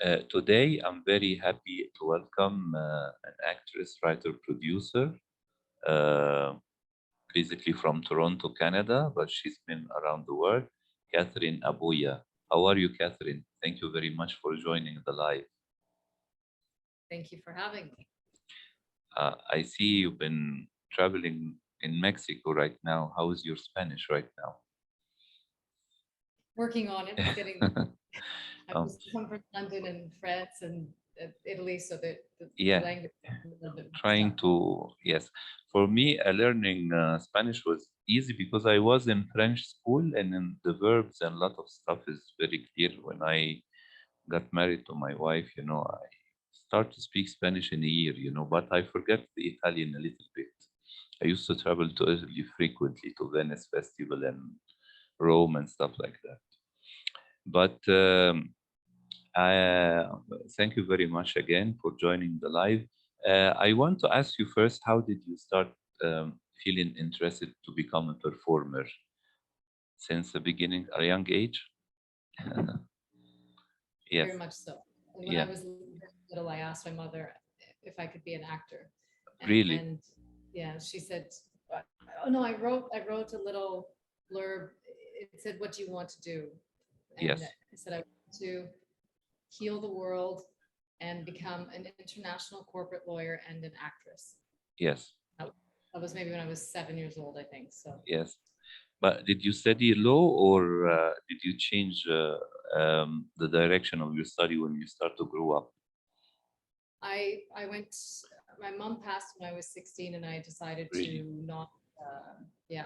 Today, I'm very happy to welcome an actress, writer, producer, uh, basically from Toronto, Canada, but she's been around the world, Kathryn Aboya. How are you, Kathryn? Thank you very much for joining the live. Thank you for having me. I see you've been traveling in Mexico right now. How is your Spanish right now? Working on it, it's getting. I um, was come from London and France and Italy, so the yeah, language is a little bit mixed trying up. to, yes. For me, learning Spanish was easy because I was in French school, and then the verbs and a lot of stuff is very clear. When I got married to my wife, I start to speak Spanish in a year, but I forget the Italian a little bit. I used to travel to Italy frequently, to Venice Festival and Rome and stuff like that. But I, thank you very much again for joining the live. I want to ask you first, how did you start feeling interested to become a performer? Since the beginning, at a young age? Yes, Very much so. And when I yeah, was little, I asked my mother if I could be an actor, really, and yeah, she said, "Oh no, I wrote a little blurb. It said, 'What do you want to do?'" And yes, I said, "I want to heal the world and become an international corporate lawyer and an actress." yes, That that was maybe when I was 7 years old, I think. So yes. But did you study law, or did you change the direction of your study when you start to grow up? I went. My mom passed when I was 16, and I decided Really? to not. Yeah,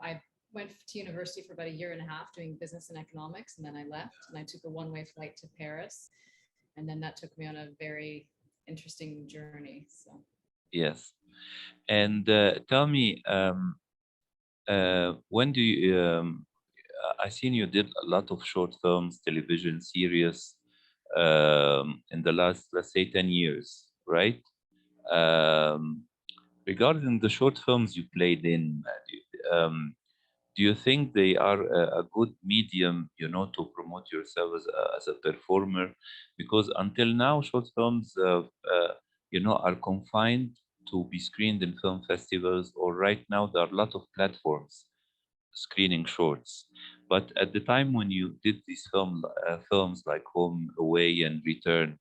I went to university for about a year and a half doing business and economics, and then I left and I took a one-way flight to Paris, and then that took me on a very interesting journey. So Yes. And tell me, when do you? I seen you did a lot of short films, television series, in the last, let's say, 10 years, right? Um, Regarding the short films you played in, do you think they are a good medium, to promote yourself as a performer? Because until now, short films, are confined to be screened in film festivals, or right now there are a lot of platforms screening shorts. But at the time when you did these films like Home, Away, and Return,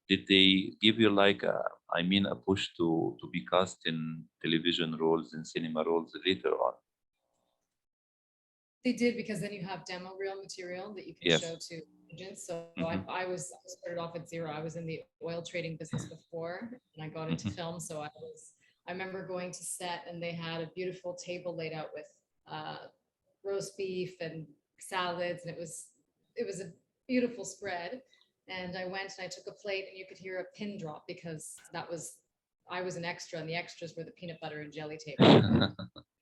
did they give you like a push to be cast in television roles and cinema roles later on? they did because then you have demo reel material that you can show Yes. to agents. So Hmm. I started off at zero. I was in the oil trading business before, and I got into Hmm. film. So I remember going to set, and they had a beautiful table laid out with uh, roast beef and salads, and it was a beautiful spread. And I went and I took a plate, and you could hear a pin drop because I was an extra, and the extras were the peanut butter and jelly table.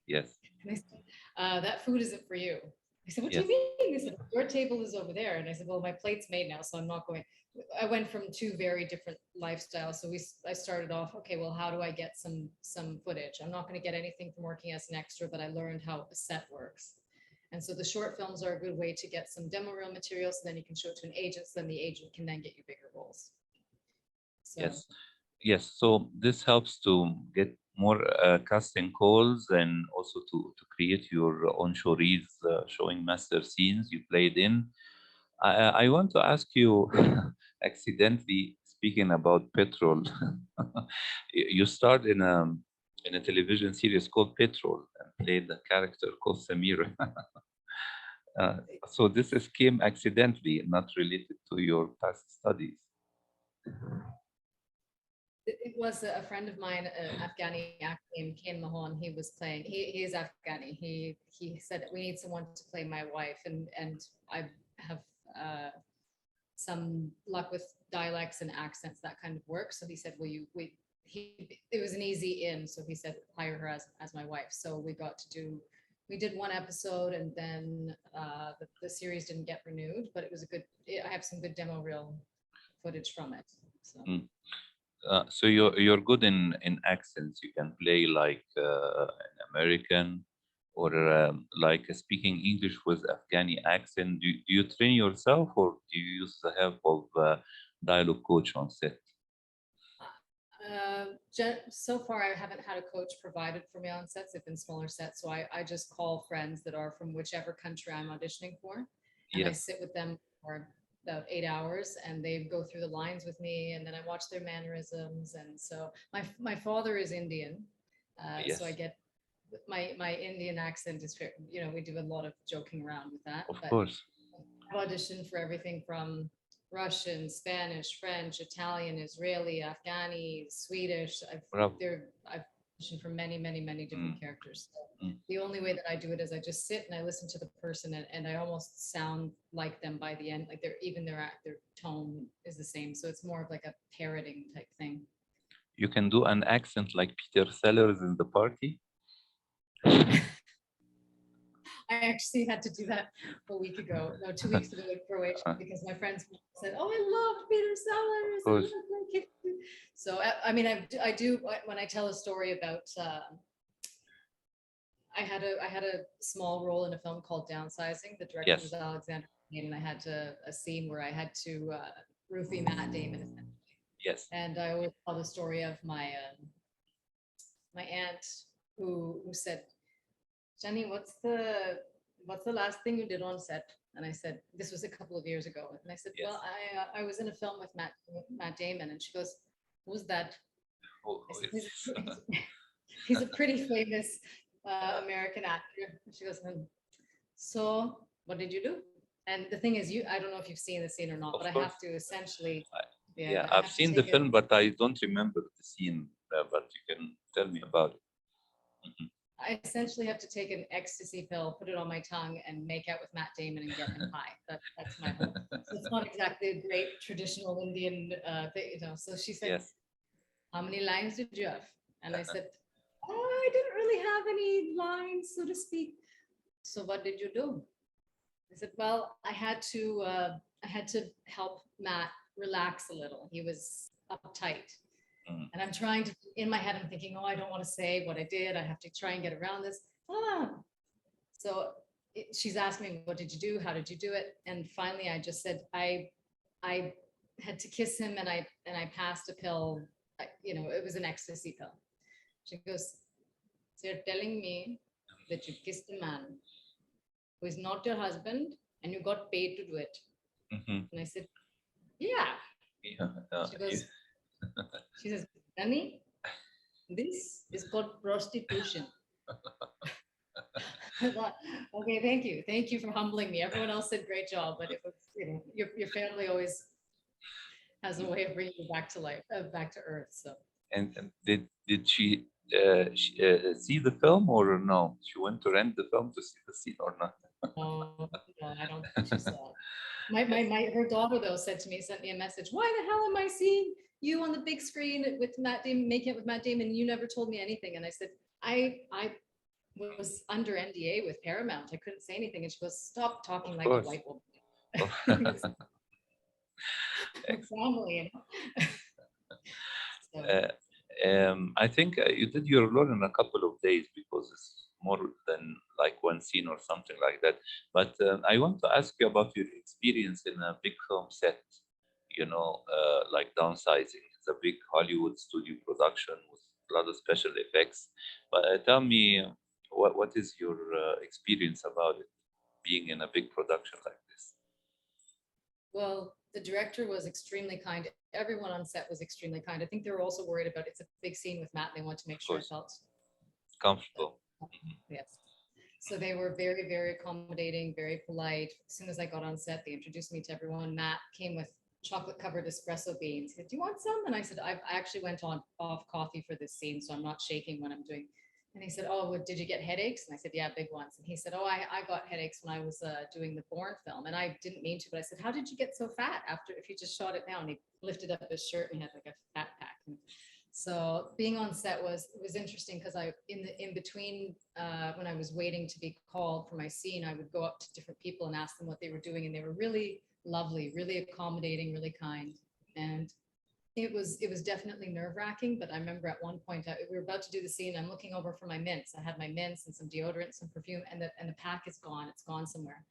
Yes. And they said, that food isn't for you. I said, what do you Yes. mean? They said, your table is over there. And I said, well, my plate's made now, so I'm not going. I went from two very different lifestyles. So I started off, okay, well, how do I get some footage? I'm not going to get anything from working as an extra, but I learned how a set works. And so the short films are a good way to get some demo reel material, so then you can show it to an agent, so then the agent can then get you bigger roles. So Yes. Yes. So this helps to get more casting calls, and also to create your own stories, showing master scenes you played in. I want to ask you, accidentally speaking about Petrol, you starred in a television series called Petrol and played a character called Samir. Uh, so this is came accidentally, not related to your past studies. it was a friend of mine, an Afghani actor named Ken Mahon. He was playing. He is Afghani. He said we need someone to play my wife, and I have some luck with dialects and accents that kind of work. So he said, "Will you?" It was an easy in. So he said, "Hire her as my wife." So we got to do. We did one episode, and then the series didn't get renewed, but it was a good. I have some good demo reel footage from it. So. Mm. So you're good in accents. You can play like an American, or like speaking English with Afghani accent? Do you train yourself, or do you use the help of dialogue coach on set? So far, I haven't had a coach provided for me on sets. They've been smaller sets, so I just call friends that are from whichever country I'm auditioning for, and I Yes, sit with them for about 8 hours, and they go through the lines with me, and then I watch their mannerisms. And so my father is Indian, so I yes, get my Indian accent is, we do a lot of joking around with that, of but course. I've auditioned for everything from Russian, Spanish, French, Italian, Israeli, Afghani, Swedish. Bravo. I've auditioned for many, many, many different Mm, characters. So mm. the only way that I do it is I just sit and I listen to the person, and I almost sound like them by the end. Like their tone is the same. So it's more of like a parroting type thing. You can do an accent like Peter Sellers in The Party. I actually had to do that a week ago, no, 2 weeks ago in Croatia, because my friends said, "Oh, I loved Peter Of Sellers." course. So I mean, I do when I tell a story about. I had a small role in a film called Downsizing. The director was Yes, Alexander, and I had a scene where I had to roofie Matt Damon, yes. and I always tell the story of my aunt who said, Jenny, what's the last thing you did on set? And I said, this was a couple of years ago. And I said, Yes. well, I was in a film with Matt Damon. And she goes, who's that? Oh, I said, it's, he's a pretty famous American actor. And she goes, so what did you do? And the thing is, I don't know if you've seen the scene or not, of but I course. have to essentially, Yeah, I I've have to seen the take it. film, but I don't remember the scene. But you can tell me about it. Mhm. I essentially have to take an ecstasy pill, put it on my tongue, and make out with Matt Damon and get him high. That's my whole. So it's not exactly a great traditional Indian thing. So she said, Yes. "How many lines did you have?" And I said, "Oh, I didn't really have any lines, so to speak." So what did you do? I said, "Well, I had to help Matt relax a little. He was uptight." Mm. And I'm trying to, in my head, I'm thinking, oh, I don't want to say what I did. I have to try and get around this. Ah. So she's asking me, what did you do? How did you do it? And finally, I just said, I had to kiss him, and I passed a pill. It was an ecstasy pill. She goes, so you're telling me that you kissed a man who is not your husband and you got paid to do it? Mhm. And I said, yeah. Yeah, She goes, she says, Danny, this is called prostitution. I thought, okay, thank you. Thank you for humbling me. Everyone else said great job, but it was, your family always has a way of bringing you back to life, back to earth. So and did she see the film or no? She went to rent the film to see the scene or not? no, no, I don't think she saw it. Her daughter though sent me a message. Why the hell am I seeing you on the big screen with Matt Damon, making it with Matt Damon? You never told me anything. And I said, I was under NDA with Paramount. I couldn't say anything. And she goes, stop talking Of like a course. white woman. Family, So I think you did your role in a couple of days because it's more than like one scene or something like that. But I want to ask you about your experience in a big film set, like Downsizing. It's a big Hollywood studio production with a lot of special effects. But tell me, what is your experience about it, being in a big production like this? well, the director was extremely kind. Everyone on set was extremely kind. I think they were also worried about it's a big scene with Matt, and they want to make Of sure I course, felt comfortable. Mhm. yes. So they were very, very accommodating, very polite. As soon as I got on set, they introduced me to everyone. Matt came with chocolate covered espresso beans. He said, do you want some? And I said, I actually went on off coffee for this scene, so I'm not shaking when I'm doing. And he said, oh, well, did you get headaches? And I said, yeah, big ones. And he said, oh, I got headaches when I was doing the Bourne film. And I didn't mean to, but I said, how did you get so fat after, if you just shot it now? And he lifted up his shirt and he had like a fat pack. And so being on set was interesting because in between when I was waiting to be called for my scene, I would go up to different people and ask them what they were doing, and they were really lovely, really accommodating, really kind. And it was definitely nerve-wracking, but I remember at one point we were about to do the scene. I'm looking over for my mints. I had my mints and some deodorant, some perfume, and the pack is gone. It's gone somewhere.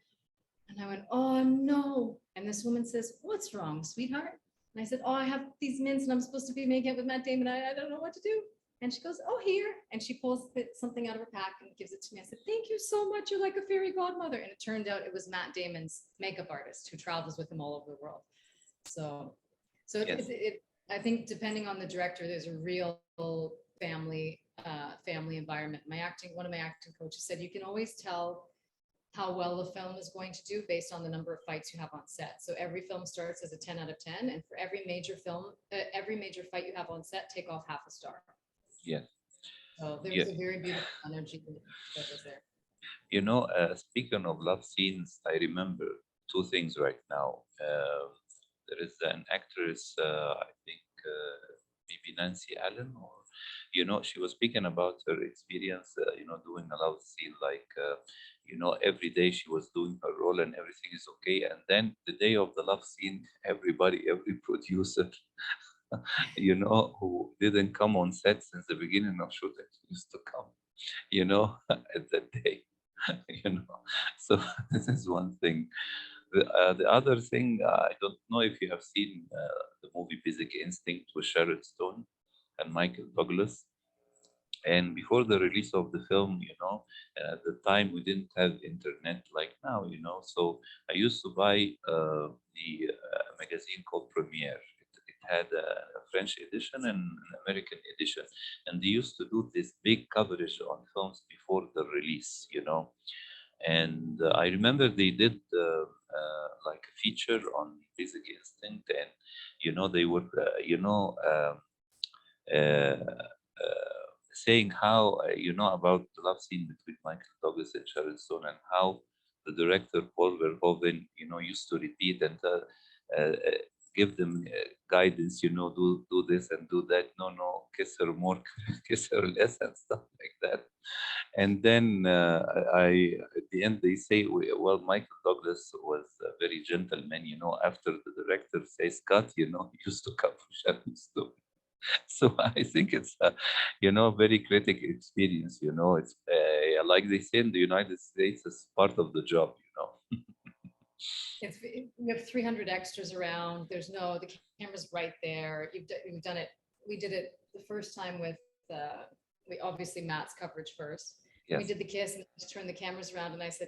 And I went, oh no. And this woman says, what's wrong, sweetheart? And I said, oh, I have these mints and I'm supposed to be making it with Matt Damon. I don't know what to do. And she goes, oh, here. And she pulls something out of her pack and gives it to me. I said, thank you so much. You're like a fairy godmother. And it turned out it was Matt Damon's makeup artist who travels with him all over the world. So Yes. I think depending on the director, there's a real family environment. One of my acting coaches said, you can always tell how well the film is going to do based on the number of fights you have on set. So every film starts as a 10 out of 10. And for every major fight you have on set, take off half a star. Yes. So there was a very beautiful energy that was there. You know, speaking of love scenes, I remember two things right now. There is an actress, I think maybe Nancy Allen, or she was speaking about her experience, doing a love scene. Like, every day she was doing her role and everything is okay. And then the day of the love scene, every producer, who didn't come on set since the beginning of shooting used to come, at that day. you know. So this is one thing. The other thing, I don't know if you have seen the movie Basic Instinct with Sharon Stone and Michael Douglas. And before the release of the film, at the time we didn't have internet like now, So I used to buy the magazine called Premiere. It had a French edition and an American edition, and they used to do this big coverage on films before the release, And I remember they did like a feature on Basic Instinct, and they were saying how about the love scene between Michael Douglas and Sharon Stone, and how the director Paul Verhoeven used to repeat and uh, give them guidance, do this and do that, no, kiss her more, kiss her less, and stuff like that. And then I at the end they say, well, Michael Douglas was a very gentleman, after the director says cut, he used to cut for Sharon Stone. So I think it's a, very critical experience. It's like they say in the United States, it's part of the job. We have 300 extras around. The camera's right there. We've done it. We did it the first time with we obviously Matt's coverage first. Yes. We did the kiss and just turned the cameras around, and I said,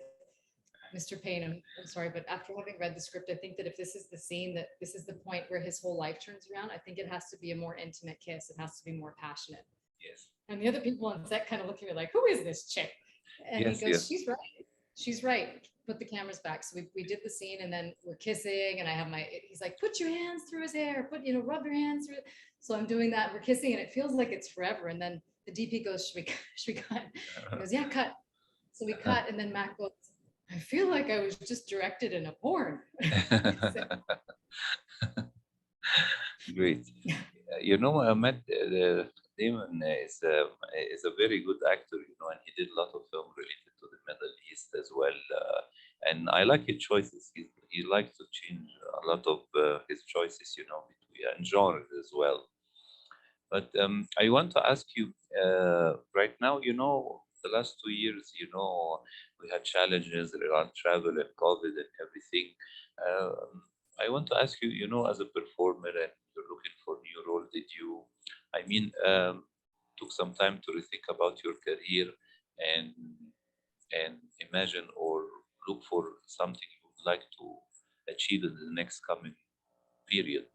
Mr. Payne, I'm sorry, but after having read the script, I think that if this is the scene, that this is the point where his whole life turns around, I think it has to be a more intimate kiss. It has to be more passionate. Yes. And the other people on set kind of look at me like, who is this chick? And yes, he goes, yes. she's right. She's right. Put the cameras back. So we did the scene, and then we're kissing, and he's like, put your hands through his hair, rub your hands through it. So I'm doing that. We're kissing, and it feels like it's forever. And then the DP goes, should we cut? He goes, yeah, cut. So we cut, and then Matt goes, I feel like I was just directed in a porn. Great. Matt Damon is a very good actor, and he did a lot of film related to the Middle East as well. And I like his choices. He likes to change a lot of his choices, between genres as well. But I want to ask you right now, the last 2 years, we had challenges around travel and COVID and everything. I want to ask you, as a performer and you're looking for new role, took some time to rethink about your career and imagine or look for something you would like to achieve in the next coming period?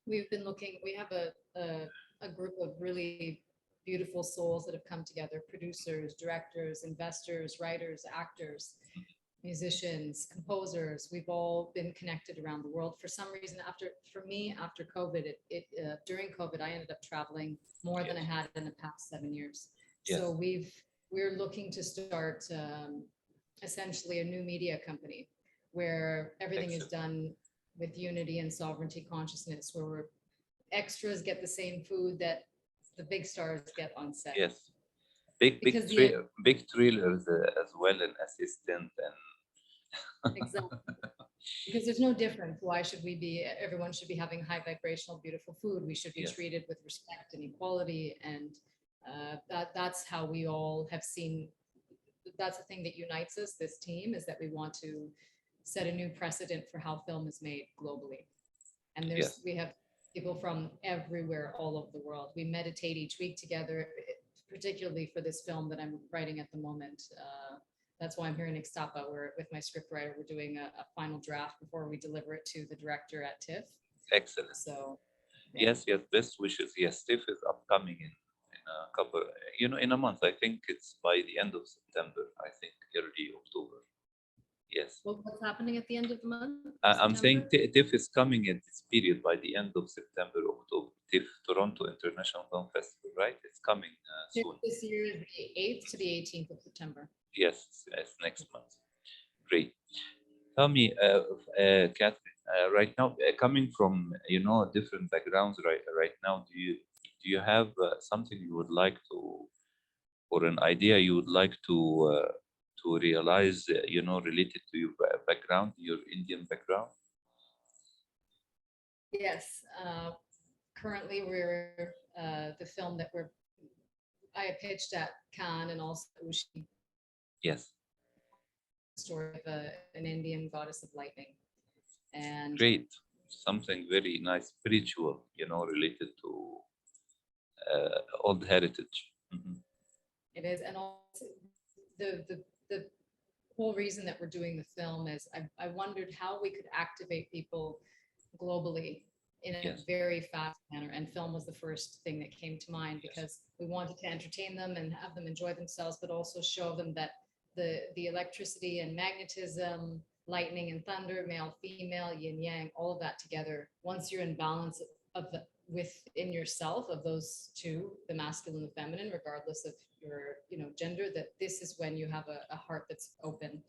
We've been looking, we have a group of really beautiful souls that have come together, producers, directors, investors, writers, actors, musicians, composers. We've all been connected around the world. For some reason, after COVID, during COVID, I ended up traveling more than I had in the past 7 years. Yes. So we're looking to start essentially a new media company where everything is done with unity and sovereignty consciousness, where extras get the same food that the big stars get on set. Yes, big trailers as well, and assistant and exactly. Because there's no difference. Why should we be, everyone should be having high vibrational, beautiful food. We should be Yes. treated with respect and equality. And that's how we all have seen, that's the thing that unites us, this team, is that we want to set a new precedent for how film is made globally. And Yes. we have people from everywhere, all over the world. We meditate each week together, particularly for this film that I'm writing at the moment. That's why I'm here in Ixtapa. We're with my scriptwriter. We're doing a final draft before we deliver it to the director at TIFF. Excellent. So yeah. Yes, yes, best wishes. Yes, TIFF is upcoming in a couple, in a month. I think it's by the end of September, I think early October. Yes. Well, what's happening at the end of the month? I'm saying September? TIFF is coming in this period by the end of September, October. TIFF, Toronto International Film Festival, right? It's coming soon. This year is the 8th to the 18th of September. Yes, it's next month. Great. Tell me, Kathryn, right now, coming from different backgrounds, right now, do you have something you would like to, or an idea you would like to realize, related to your background, your Indian background? Yes. Currently, we're the film that I pitched at Cannes and also Ushi, Yes. story of an Indian goddess of lightning. And Great. Something very nice, spiritual, related to old heritage. Mhm. it is, and also the whole reason that we're doing the film is I wondered how we could activate people globally in a Yes. very fast manner, and film was the first thing that came to mind, because we wanted to entertain them and have them enjoy themselves, but also show them that the electricity and magnetism, lightning and thunder, male, female, yin yang, all of that together, once you're in balance within yourself of those two, the masculine and the feminine, regardless of your gender, that this is when you have a heart that's open.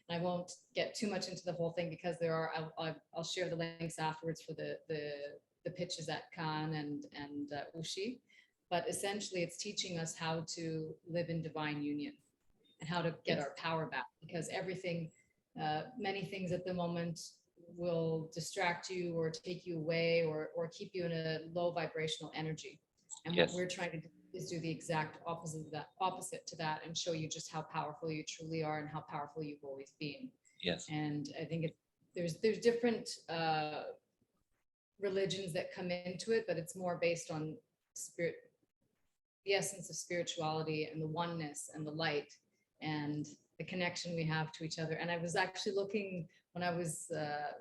And I won't get too much into the whole thing, because I'll share the links afterwards for the pitches at Cannes and Ushi. But essentially, it's teaching us how to live in divine union and how to get Yes. our power back, because everything, many things at the moment will distract you or take you away or keep you in a low vibrational energy. And Yes. what we're trying to do is do the exact opposite to that, and show you just how powerful you truly are and how powerful you've always been. Yes. And I think there's different religions that come into it, but it's more based on spirit, the essence of spirituality and the oneness and the light and the connection we have to each other. And I was actually looking when I was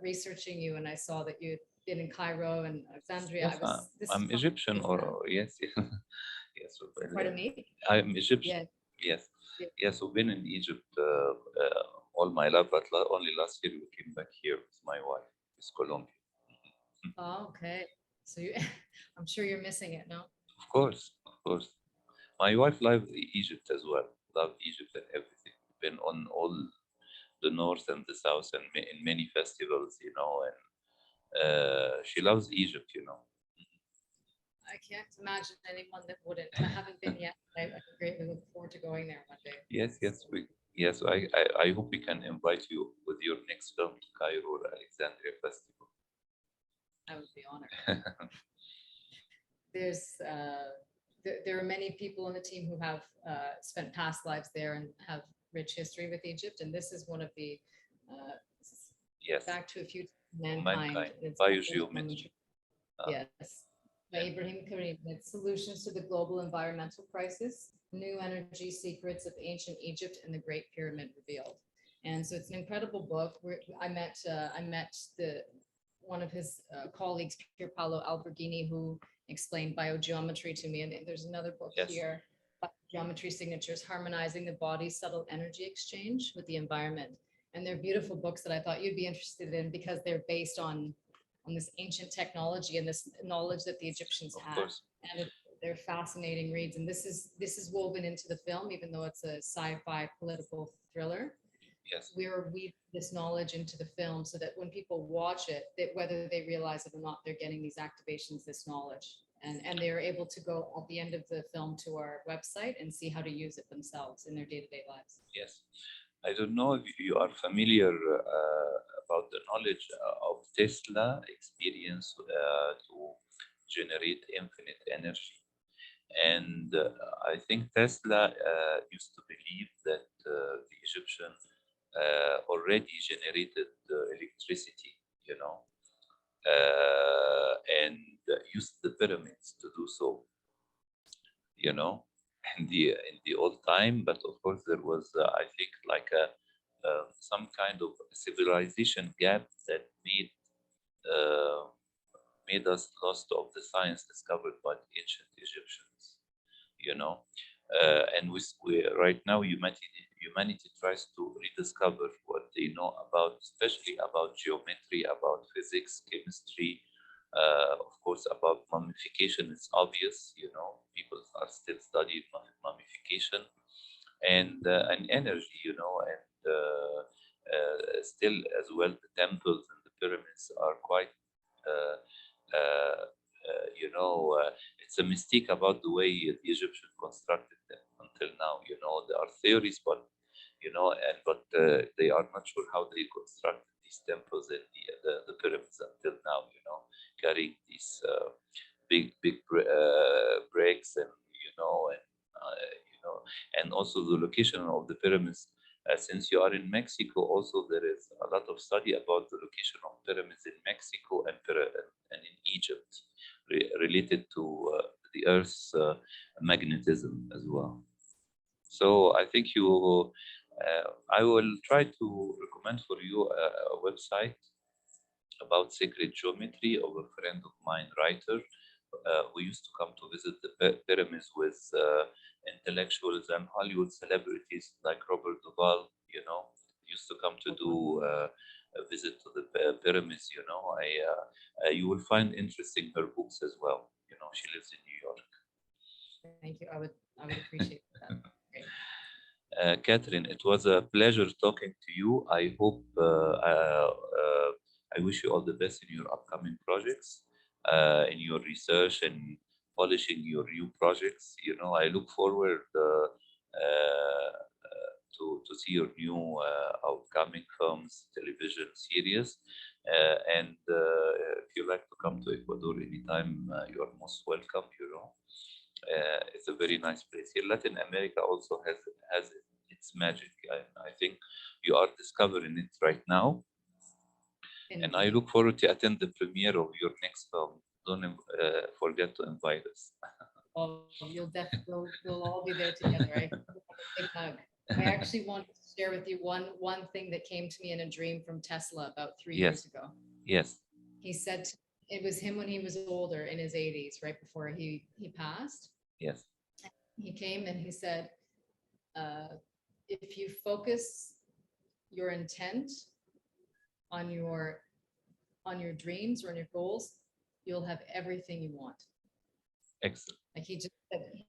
researching you, and I saw that you had been in Cairo and Alexandria. Yes, I'm Egyptian, or yes, yes. Pardon me? I'm Egyptian. Yes. Yes, yes. We've been in Egypt all my life, but only last year we came back here with my wife, with Colombia. Oh, okay. So I'm sure you're missing it, no? Of course, of course. My wife loves Egypt as well. Love Egypt and everything. Been on all the north and the south, and in many festivals, and she loves Egypt. I can't imagine anyone that wouldn't. I haven't been yet. I greatly look forward to going there one day. Yes. I hope we can invite you with your next film to Cairo or Alexandria Festival. I would be honored. There are many people in the team who have spent past lives there and have rich history with Egypt, and this is one of the yes. Back to a Future Mankind. Biogeometry. Yes. By Ibrahim Karim. It's Solutions to the Global Environmental Crisis, New Energy Secrets of Ancient Egypt and the Great Pyramid Revealed. And so it's an incredible book. I met one of his colleagues, Pier Paolo Alberghini, who explained biogeometry to me. And there's another book here, Geometry Signatures, Harmonizing the Body's Subtle Energy Exchange with the Environment. And they're beautiful books that I thought you'd be interested in, because they're based on this ancient technology and this knowledge that the Egyptians had. And they're fascinating reads. And this is woven into the film, even though it's a sci-fi political thriller. Yes. We're weaving this knowledge into the film so that when people watch it, that whether they realize it or not, they're getting these activations, this knowledge. And they're able to go at the end of the film to our website and see how to use it themselves in their day-to-day lives. Yes. I don't know if you are familiar about the knowledge of Tesla experience to generate infinite energy. And I think Tesla used to believe that the Egyptian already generated electricity, you know, and used the pyramids to do so, you know, in the old time. But of course, there was, I think, like a some kind of civilization gap that uh, made us lost of the science discovered by the ancient Egyptians, you know. And we right now humanity tries to rediscover what they know about, especially about geometry, about physics, chemistry, of course, about mummification. It's obvious, you know, people are still studying mummification, and energy, you know, and still as well the temples and the pyramids are quite uh, you know, it's a mistake about the way the Egyptian constructed them until now. You know, there are theories, but you know, but they are not sure how they constructed these temples and the pyramids until now. You know, carrying these big bricks, and you know, and also the location of the pyramids. Since you are in Mexico, also there is a lot of study about the location of pyramids in Mexico and in Egypt, related to the Earth's magnetism as well. So I think I will try to recommend for you a website about sacred geometry of a friend of mine, writer, who used to come to visit the pyramids with intellectuals and Hollywood celebrities like Robert Duvall, you know, used to come to do a visit to the pyramids, you know. You will find interesting her books as well. You know, she lives in New York. Thank you. I would appreciate that. Great. Kathryn, it was a pleasure talking to you. I wish you all the best in your upcoming projects, in your research and polishing your new projects. You know, I look forward to see your new upcoming films, television series. And if you like to come to Ecuador anytime, you are most welcome. You know, it's a very nice place here. Latin America also has its magic. I think you are discovering it right now, and I look forward to attend the premiere of your next film. Don't forget to invite us. Oh, we'll all be there together. I big hug. I actually wanted to share with you one thing that came to me in a dream from Tesla about 3 years Yes, ago. yes, He said it was him when he was older, in his 80s, right before he passed. yes. He came and he said, uh, if you focus your intent on your dreams or on your goals, you'll have everything you want. Excellent. Like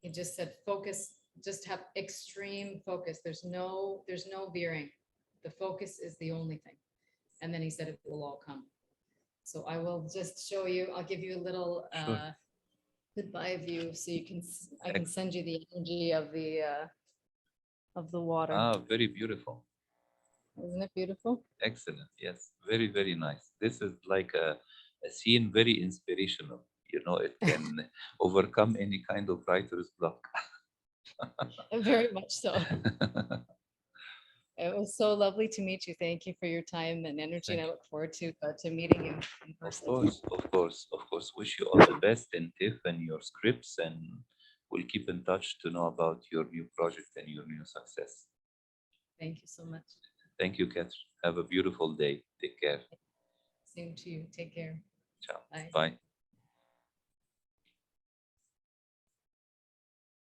he just said, focus, just have extreme focus. There's no veering. The focus is the only thing. And then he said it will all come. So I will just show you, I'll give you a little Sure. goodbye view so you can, I can send you the energy of the water. Ah, very beautiful. Isn't it beautiful? Excellent. Yes, very, very nice. This is like a scene, very inspirational. You know, it can overcome any kind of writer's block. Very much so. It was so lovely to meet you. Thank you for your time and energy, and I look forward to meeting you in Of person. course, of course, of course. Wish you all the best in TIFF and your scripts, and we'll keep in touch to know about your new project and your new success. Thank you so much. Thank you, Kathryn. Have a beautiful day. Take care. Same to you. Take care. Ciao. Bye. Bye.